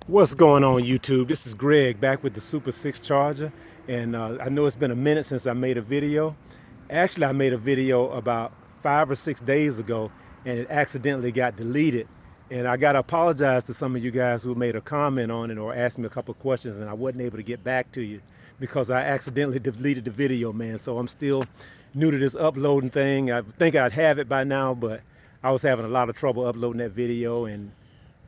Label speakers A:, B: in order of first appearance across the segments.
A: What's going on YouTube? This is Greg back with the Super 6 Charger, and I know it's been a minute since I made a video. Actually, I made a video about 5 or 6 days ago, and it accidentally got deleted. And I got to apologize to some of you guys who made a comment on it or asked me a couple of questions, and I wasn't able to get back to you because I accidentally deleted the video, man. So I'm still new to this uploading thing. I think I'd have it by now, but I was having a lot of trouble uploading that video and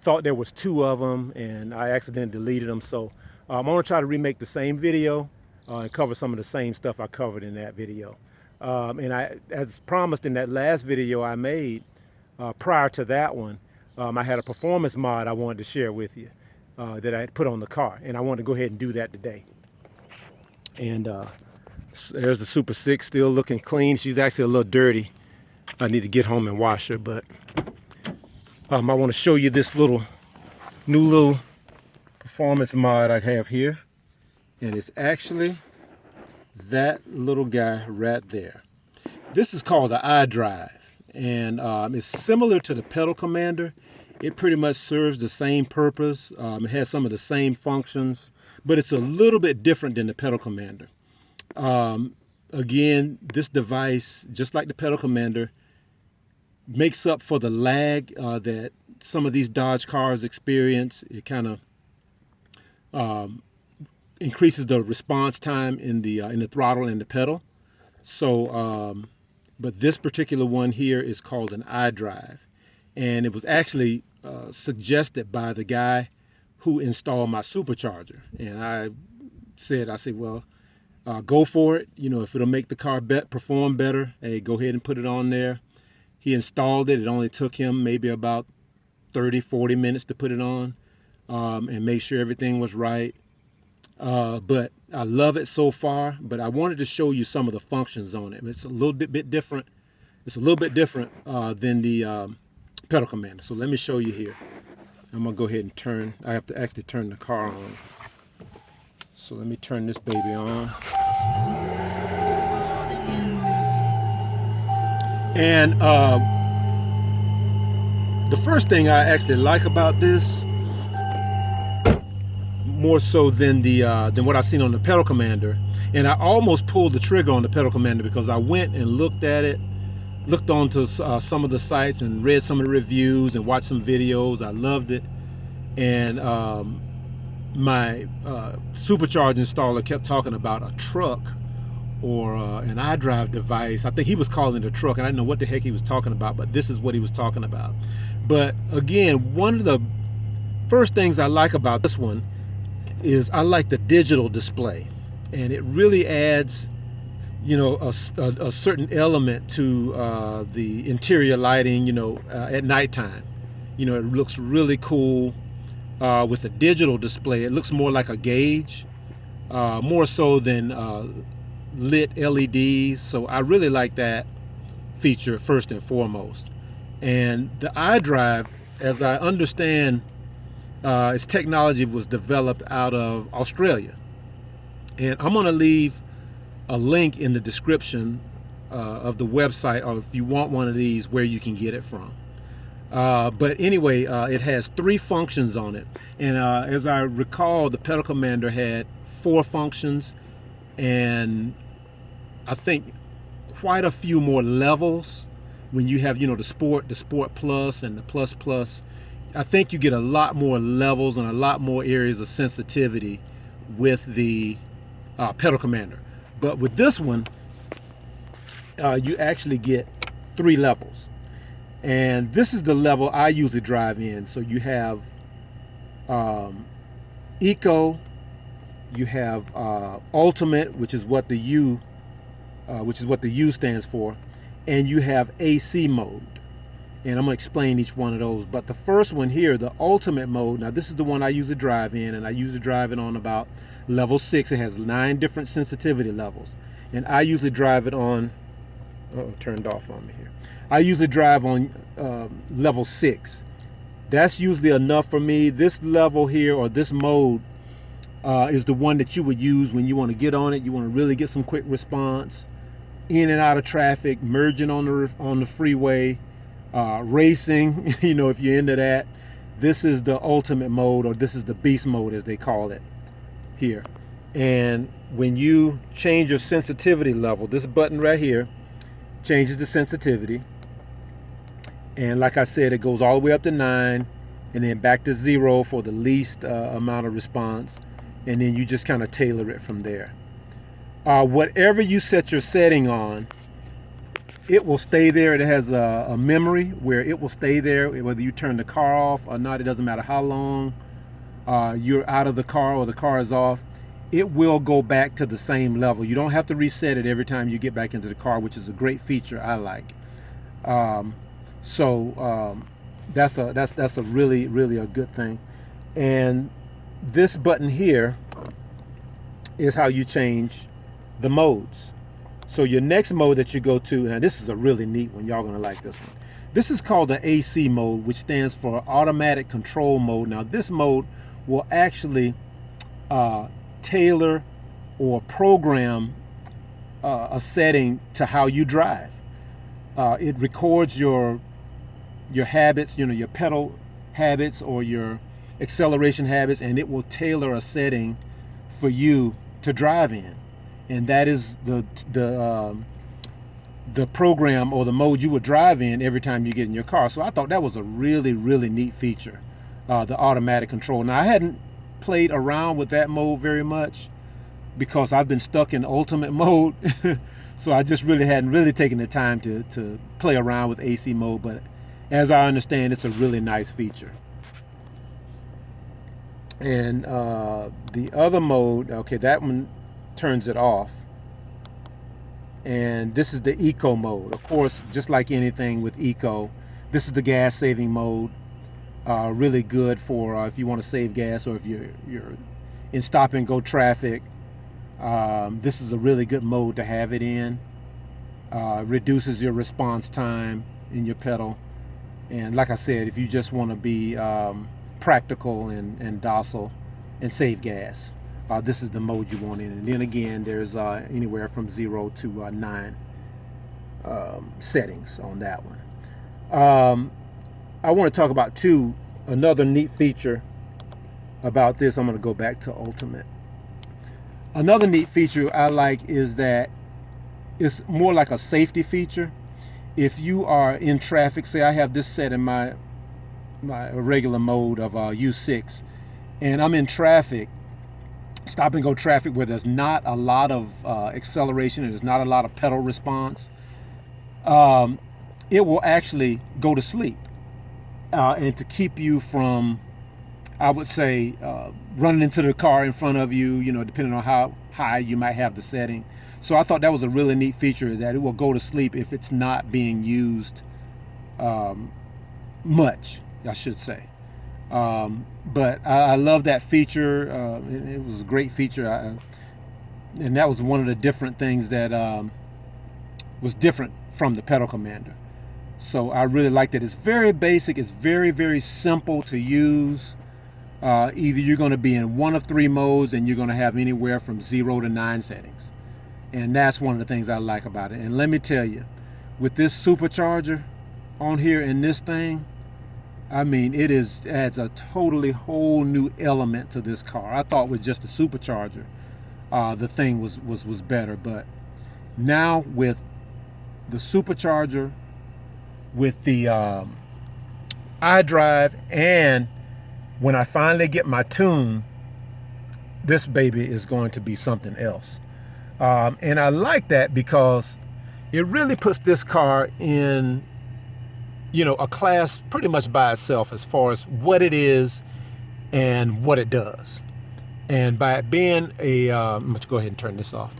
A: thought there was two of them, and I accidentally deleted them. So I'm gonna try to remake the same video and cover some of the same stuff I covered in that video. And as promised in that last video I made prior to that one, I had a performance mod I wanted to share with you that I had put on the car, and I wanted to go ahead and do that today. And there's the Super 6 still looking clean. She's actually a little dirty. I need to get home and wash her, but I want to show you this new little performance mod I have here, and it's actually that little guy right there. This is called the iDrive, and it's similar to the Pedal Commander. It pretty much serves the same purpose. It has some of the same functions, but it's a little bit different than the Pedal Commander. Again, this device, just like the Pedal Commander, makes up for the lag that some of these Dodge cars experience. It kind of increases the response time in the throttle and the pedal. So, but this particular one here is called an iDrive, and it was actually suggested by the guy who installed my supercharger. And I said, well, go for it. You know, if it'll make the car perform better, hey, go ahead and put it on there. He installed it. It only took him maybe about 30-40 minutes to put it on and make sure everything was right. But I love it so far, but I wanted to show you some of the functions on it. It's a little bit different. It's a little bit different than the Pedal Commander. So let me show you here. I'm gonna go ahead and I have to actually turn the car on. So let me turn this baby on. And the first thing I actually like about this, more so than what I've seen on the Pedal Commander, and I almost pulled the trigger on the Pedal Commander because I went and looked at it, looked onto some of the sites and read some of the reviews and watched some videos. I loved it, and my supercharger installer kept talking about a truck or an iDrive device. I think he was calling it a truck, and I didn't know what the heck he was talking about, but this is what he was talking about. But again, one of the first things I like about this one is I like the digital display, and it really adds, you know, a certain element to the interior lighting, you know, at nighttime. You know, it looks really cool with a digital display. It looks more like a gauge, more so than lit LEDs. So I really like that feature first and foremost. And the iDrive, as I understand, its technology was developed out of Australia. And I'm going to leave a link in the description of the website, or if you want one of these, where you can get it from. But anyway, it has 3 functions on it. And as I recall, the Pedal Commander had 4 functions, and I think quite a few more levels when you have, you know, the Sport Plus and the Plus Plus. I think you get a lot more levels and a lot more areas of sensitivity with the Pedal Commander. But with this one, you actually get 3 levels. And this is the level I usually drive in. So you have Eco, you have Ultimate, which is what the U stands for, and you have AC mode. And I'm gonna explain each one of those. But the first one here, the Ultimate mode, now this is the one I usually drive in, and I usually drive it on about level 6. It has 9 different sensitivity levels. And I usually drive it on, turned off on me here. I usually drive on level 6. That's usually enough for me. This level here, or this mode, is the one that you would use when you want to get on it. You want to really get some quick response, in and out of traffic, merging on the freeway, racing, you know, if you're into that. This is the ultimate mode, or this is the beast mode as they call it here. And when you change your sensitivity level, this button right here changes the sensitivity. And like I said, it goes all the way up to 9 and then back to 0 for the least amount of response. And then you just kind of tailor it from there. Whatever you set your setting on, it will stay there. It has a memory where it will stay there whether you turn the car off or not. It doesn't matter how long you're out of the car or the car is off. It will go back to the same level. You don't have to reset it every time you get back into the car, which is a great feature I like. That's a really a good thing. And this button here is how you change the modes. So your next mode that you go to, and this is a really neat one, y'all gonna like this one. This is called the AC mode, which stands for automatic control mode. Now this mode will actually tailor or program a setting to how you drive. It records your habits, your pedal habits or your acceleration habits, and it will tailor a setting for you to drive in. And that is the program or the mode you would drive in every time you get in your car. So I thought that was a really neat feature, the automatic control. Now I hadn't played around with that mode very much because I've been stuck in ultimate mode. So I just hadn't taken the time to play around with AC mode. But as I understand, it's a really nice feature. And the other mode, okay, that one turns it off. And this is the eco mode. Of course, just like anything with eco, this is the gas saving mode. Really good for if you want to save gas or if you're in stop and go traffic. This is a really good mode to have it in. Reduces your response time in your pedal. And like I said, if you just want to be practical and docile and save gas, this is the mode you want in. And then again, there's anywhere from 0 to 9 settings on that one. I want to talk about another neat feature about this. I'm going to go back to Ultimate. Another neat feature I like is that it's more like a safety feature. If you are in traffic, say I have this set in my regular mode of U6, and I'm in traffic, stop and go traffic where there's not a lot of acceleration and there's not a lot of pedal response, it will actually go to sleep and to keep you from, I would say, running into the car in front of you, depending on how high you might have the setting. So I thought that was a really neat feature, that it will go to sleep if it's not being used much, I should say. But I love that feature. It was a great feature. And that was one of the different things that was different from the Pedal Commander. So I really liked it. It's very basic. It's very simple to use. Either you're going to be in one of 3 modes and you're going to have anywhere from 0 to 9 settings. And that's one of the things I like about it. And let me tell you, with this supercharger on here in this thing, I mean, it adds a totally whole new element to this car. I thought with just the supercharger, the thing was better. But now with the supercharger, with the iDrive, and when I finally get my tune, this baby is going to be something else. And I like that because it really puts this car in, a class pretty much by itself as far as what it is and what it does. And by it being I'm going to go ahead and turn this off.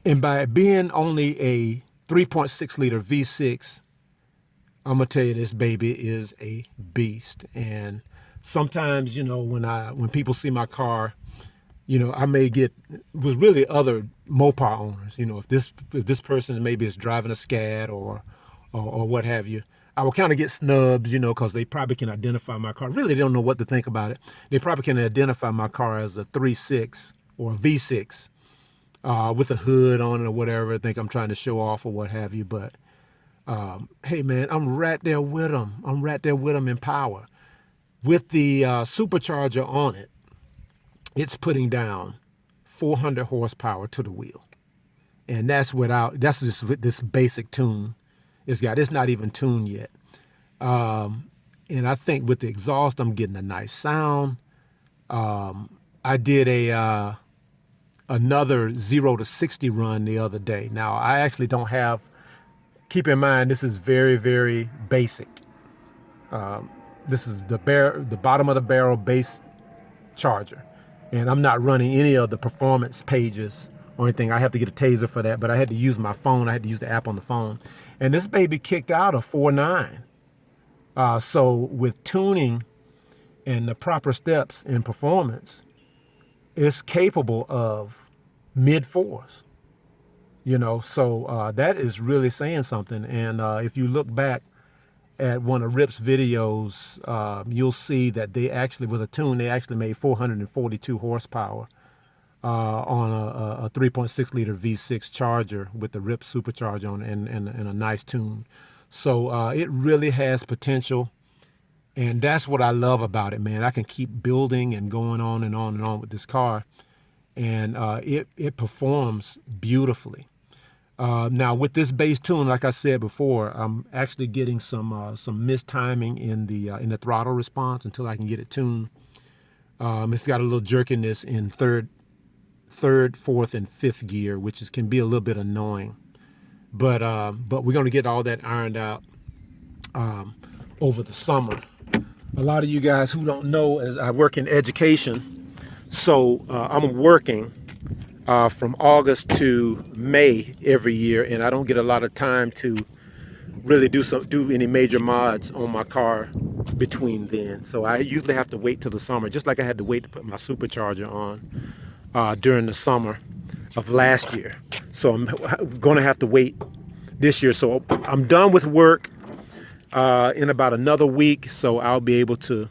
A: And by it being only a 3.6 liter V6, I'm going to tell you, this baby is a beast. And sometimes, when people see my car, I may get with really other Mopar owners, if this person maybe is driving a Scat or what have you, I will kind of get snubs, because they probably can identify my car. Really, they don't know what to think about it. They probably can identify my car as a 3.6 or a V6 with a hood on it or whatever. I think I'm trying to show off or what have you. But hey, man, I'm right there with them. I'm right there with them in power. With the supercharger on it, it's putting down 400 horsepower to the wheel. And that's just with this basic tune it's got. It's not even tuned yet. And I think with the exhaust, I'm getting a nice sound. I did another 0 to 60 run the other day. Now, I actually don't have, keep in mind, this is very, very basic. This is the bottom of the barrel base charger. And I'm not running any of the performance pages or anything. I have to get a taser for that, but I had to use my phone. I had to use the app on the phone. And this baby kicked out a 4.9. So with tuning and the proper steps in performance, it's capable of mid fours. So that is really saying something. And if you look back at one of Rip's videos, you'll see that they actually, with a tune, they actually made 442 horsepower on a 3.6 liter V6 charger with the Rip supercharger on it and a nice tune. So it really has potential. And that's what I love about it, man. I can keep building and going on and on and on with this car. And it performs beautifully. Now with this bass tune, like I said before, I'm actually getting some mistiming in the throttle response until I can get it tuned. It's got a little jerkiness in third, fourth, and fifth gear, which can be a little bit annoying. But we're gonna get all that ironed out over the summer. A lot of you guys who don't know, as I work in education, so I'm working from August to May every year, and I don't get a lot of time to really do any major mods on my car between then. So I usually have to wait till the summer, just like I had to wait to put my supercharger on during the summer of last year. So I'm going to have to wait this year. So I'm done with work in about another week, so I'll be able to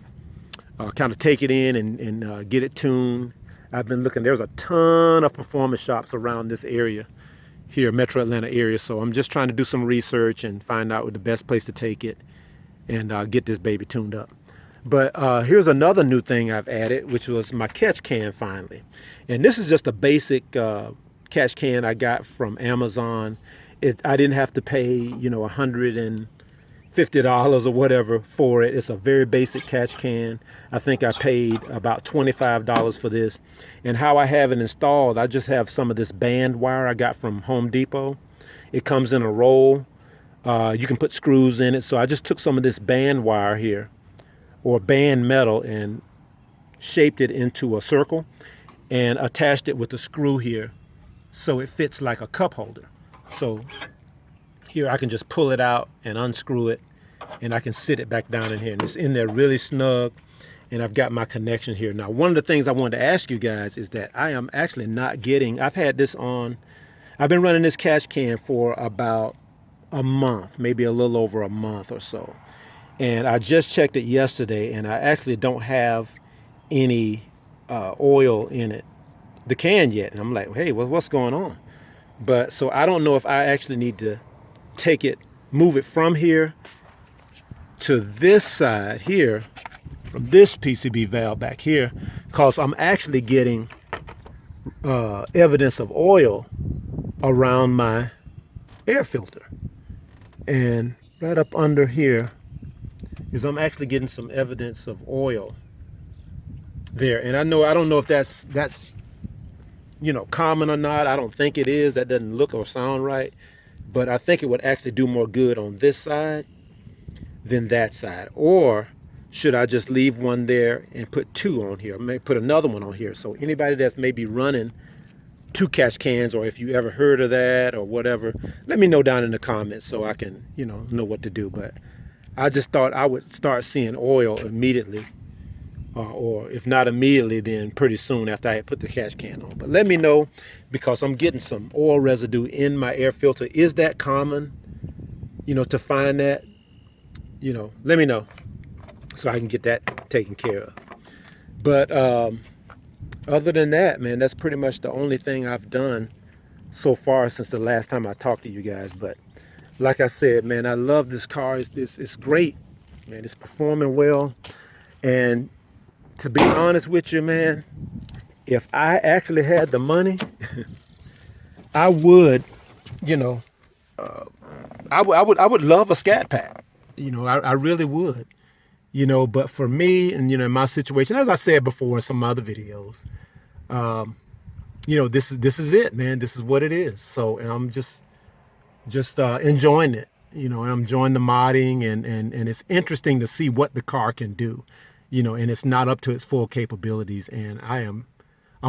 A: kind of take it in and get it tuned. I've been looking, there's a ton of performance shops around this area here, Metro Atlanta area. So I'm just trying to do some research and find out what the best place to take it and get this baby tuned up. But here's another new thing I've added, which was my catch can finally. And this is just a basic catch can I got from Amazon. I didn't have to pay, $150 or whatever for it. It's a very basic catch can. I think I paid about $25 for this. And how I have it installed, I just have some of this band wire I got from Home Depot. It comes in a roll. You can put screws in it. So I just took some of this band wire here, or band metal, and shaped it into a circle and attached it with a screw here so it fits like a cup holder. So here I can just pull it out and unscrew it, and I can sit it back down in here, and it's in there really snug, and I've got my connection here. Now, one of the things I wanted to ask you guys is that I am actually not getting, I've had this on, I've been running this catch can for about a month, maybe a little over a month or so. And I just checked it yesterday, and I actually don't have any oil in it, the can, yet. And I'm like, hey, what's going on? But so I don't know if I actually need to move it from here to this side here, from this PCB valve back here, because I'm actually getting evidence of oil around my air filter. And right up under here is I'm actually getting some evidence of oil there. And I don't know if that's common or not. I don't think it is. That doesn't look or sound right. But I think it would actually do more good on this side than that side. Or should I just leave one there and put two on here? Maybe put another one on here. So anybody that's maybe running two catch cans, or if you ever heard of that or whatever, let me know down in the comments so I can, know what to do. But I just thought I would start seeing oil immediately. Or if not immediately, then pretty soon after I had put the catch can on. But let me know, because I'm getting some oil residue in my air filter. Is that common, to find that? Let me know so I can get that taken care of. But other than that, man, that's pretty much the only thing I've done so far since the last time I talked to you guys. But like I said, man, I love this car. It's great, man. It's performing well. And to be honest with you, man, if I actually had the money, I would, you know, I would love a Scat Pack. I really would. But for me, and in my situation, as I said before in some other videos, this is it, man. This is what it is. So, and I'm just enjoying it, and I'm enjoying the modding, and it's interesting to see what the car can do, and it's not up to its full capabilities. And I'm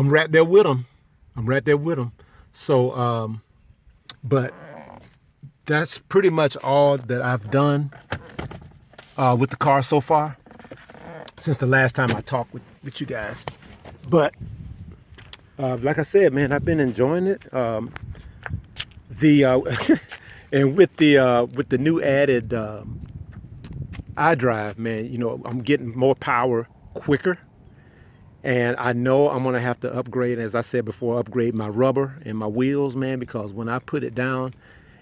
A: right there with them. I'm right there with them. So, but that's pretty much all that I've done with the car so far since the last time I talked with you guys. But like I said, man, I've been enjoying it. And with the new added iDrive, man, I'm getting more power quicker. And I know I'm gonna have to upgrade, as I said before, upgrade my rubber and my wheels, man, because when I put it down,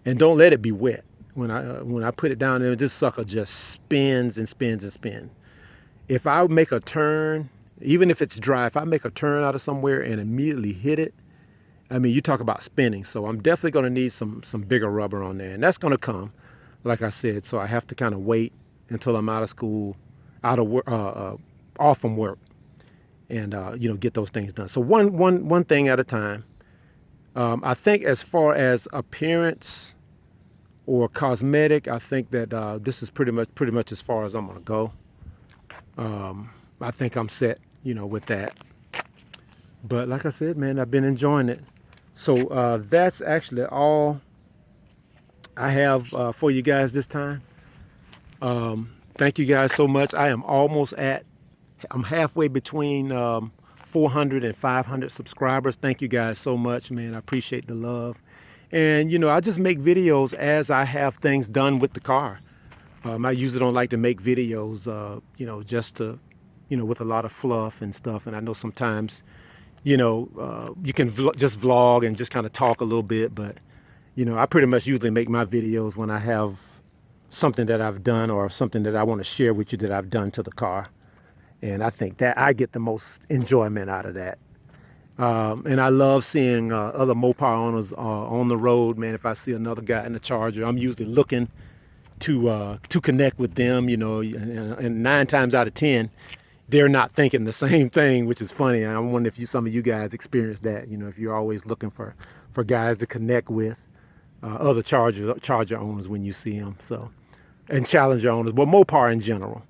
A: and don't let it be wet. When I put it down there, this sucker just spins and spins and spins. If I make a turn, even if it's dry, if I make a turn out of somewhere and immediately hit it, I mean, you talk about spinning. So I'm definitely going to need some bigger rubber on there, and that's going to come, like I said. So I have to kind of wait until I'm out of school, out of work, off from work, and get those things done. So one thing at a time. I think as far as appearance or cosmetic, I think that this is pretty much as far as I'm gonna go. I think I'm set, with that. But like I said, man, I've been enjoying it. So that's actually all I have for you guys this time. Thank you guys so much. I'm halfway between 400 and 500 subscribers. Thank you guys so much, man. I appreciate the love. And, I just make videos as I have things done with the car. I usually don't like to make videos, just to, with a lot of fluff and stuff. And I know sometimes, you can just vlog and just kind of talk a little bit. But, I pretty much usually make my videos when I have something that I've done or something that I want to share with you that I've done to the car. And I think that I get the most enjoyment out of that. And I love seeing other Mopar owners on the road, man. If I see another guy in a Charger, I'm usually looking to connect with them, and 9 times out of 10, they're not thinking the same thing, which is funny. And I wonder if some of you guys experience that, if you're always looking for guys to connect with other Charger owners when you see them. So, and Challenger owners, but Mopar in general.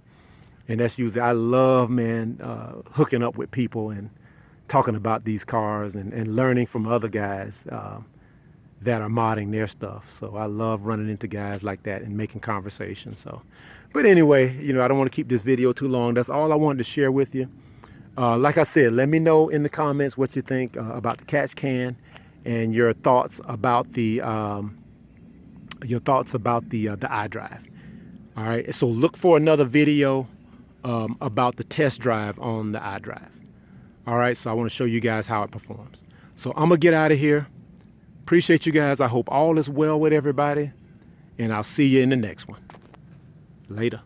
A: And that's usually, I love, man, hooking up with people and talking about these cars and learning from other guys that are modding their stuff. So I love running into guys like that and making conversation. So, but anyway, I don't want to keep this video too long. That's all I wanted to share with you. Like I said, let me know in the comments what you think about the catch can and your thoughts about the iDrive. All right. So look for another video about the test drive on the iDrive. All right, so I want to show you guys how it performs. So I'm gonna get out of here. Appreciate you guys. I hope all is well with everybody, and I'll see you in the next one. Later.